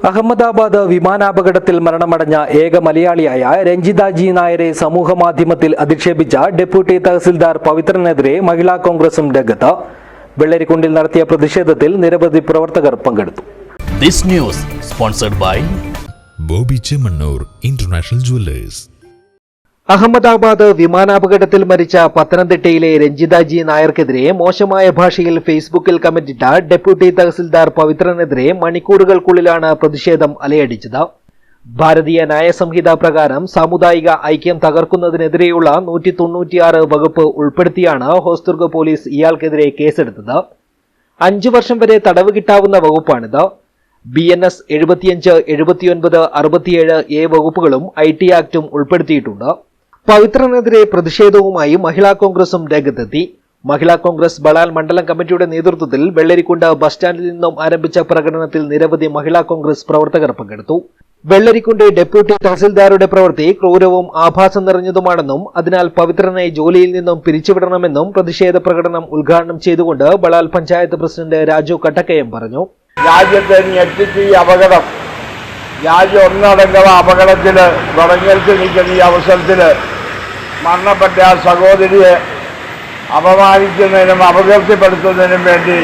അഹമ്മദാബാദ് വിമാനാപകടത്തിൽ മരണമടഞ്ഞ ഏക മലയാളിയായ രഞ്ജിത ജി നായരെ സമൂഹമാധ്യമത്തിൽ അധിക്ഷേപിച്ച ഡെപ്യൂട്ടി തഹസിൽദാർ പവിത്രനെതിരെ മഹിളാ കോൺഗ്രസും രംഗത്ത്. വെള്ളരിക്കുണ്ടിൽ നടത്തിയ പ്രതിഷേധത്തിൽ നിരവധി പ്രവർത്തകർ പങ്കെടുത്തു. This news sponsored by Bobby Chemmanur international jewellers. Ahmedabad വിമാനാപകടത്തിൽ മരിച്ച പത്തനംതിട്ടയിലെ രഞ്ജിത ജി നായർക്കെതിരെ മോശമായ ഭാഷയിൽ ഫേസ്ബുക്കിൽ കമന്റിട്ട ഡെപ്യൂട്ടി തഹസിൽദാർ പവിത്രനെതിരെ മണിക്കൂറുകൾക്കുള്ളിലാണ് പ്രതിഷേധം അലയടിച്ചത്. ഭാരതീയ ന്യായസംഹിത പ്രകാരം സാമുദായിക ഐക്യം തകർക്കുന്നതിനെതിരെയുള്ള 196 വകുപ്പ് ഉൾപ്പെടുത്തിയാണ് ഹോസ്ദുർഗ് പോലീസ് ഇയാൾക്കെതിരെ കേസെടുത്തത്. 5 വർഷം വരെ തടവ് കിട്ടാവുന്ന വകുപ്പാണിത്. BNS 75, 79, 67A വകുപ്പുകളും IT ആക്ടും ഉൾപ്പെടുത്തിയിട്ടുണ്ട്. പവിത്രനെതിരെ പ്രതിഷേധവുമായി മഹിളാ കോൺഗ്രസും രംഗത്തെത്തി. മഹിളാ കോൺഗ്രസ് ബളാൽ മണ്ഡലം കമ്മിറ്റിയുടെ നേതൃത്വത്തിൽ വെള്ളരിക്കുണ്ട് ബസ് സ്റ്റാൻഡിൽ നിന്നും ആരംഭിച്ച പ്രകടനത്തിൽ നിരവധി മഹിളാ കോൺഗ്രസ് പ്രവർത്തകർ പങ്കെടുത്തു. വെള്ളരിക്കുണ്ട് ഡെപ്യൂട്ടി തഹസിൽദാരുടെ പ്രവൃത്തി ക്രൂരവും ആഭാസം നിറഞ്ഞതുമാണെന്നും അതിനാൽ പവിത്രനെ ജോലിയിൽ നിന്നും പിരിച്ചുവിടണമെന്നും പ്രതിഷേധ പ്രകടനം ഉദ്ഘാടനം ചെയ്തുകൊണ്ട് ബളാൽ പഞ്ചായത്ത് പ്രസിഡന്റ് രാജു കട്ടക്കയം പറഞ്ഞു. രാജ്യത്തെ ഞെട്ടിച്ച ഈ അപകടം, രാജ്യം ഒന്നടങ്കം അപകടത്തിൽ തുടങ്ങിയിട്ട് നിൽക്കുന്ന ഈ അവസരത്തിൽ മരണപ്പെട്ട ആ സഹോദരിയെ അപമാനിക്കുന്നതിനും അപകീർത്തിപ്പെടുത്തുന്നതിനും വേണ്ടി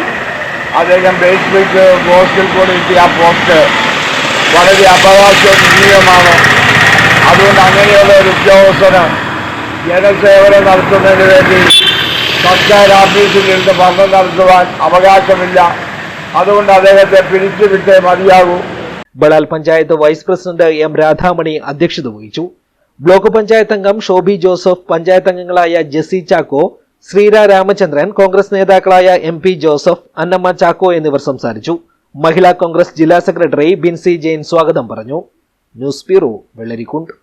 അദ്ദേഹം ഫേസ്ബുക്ക് പോസ്റ്റിൽ കൂടി കിട്ടിയ ആ പോസ്റ്റ് വളരെ അപകാശനീയമാണ്. അതുകൊണ്ട് അങ്ങനെയുള്ള ഒരു ഉദ്യോഗസ്ഥന് ജനസേവനം നടത്തുന്നതിന് വേണ്ടി സർക്കാർ ഓഫീസിൽ നിന്ന് ഭരണം നടത്തുവാൻ അവകാശമില്ല. അതുകൊണ്ട് അദ്ദേഹത്തെ പിരിച്ചുവിട്ടേ മതിയാകൂ. Balal panchayat vice president M Radhamani അധ്യക്ഷത വഹിച്ചു. ബ്ലോക്ക് പഞ്ചായത്ത് അംഗം ഷോബി ജോസഫ്, പഞ്ചായത്ത് അംഗങ്ങളായ ജെസി ചാക്കോ, ശ്രീര രാമചന്ദ്രൻ, കോൺഗ്രസ് നേതാക്കളായ MP ജോസഫ്, അന്നമ്മ ചാക്കോ എന്നിവർ സംസാരിച്ചു. മഹിളാ കോൺഗ്രസ് ജില്ലാ സെക്രട്ടറി ബിൻസി ജെയിൻ സ്വാഗതം പറഞ്ഞു. News bureau, Vellarikundu.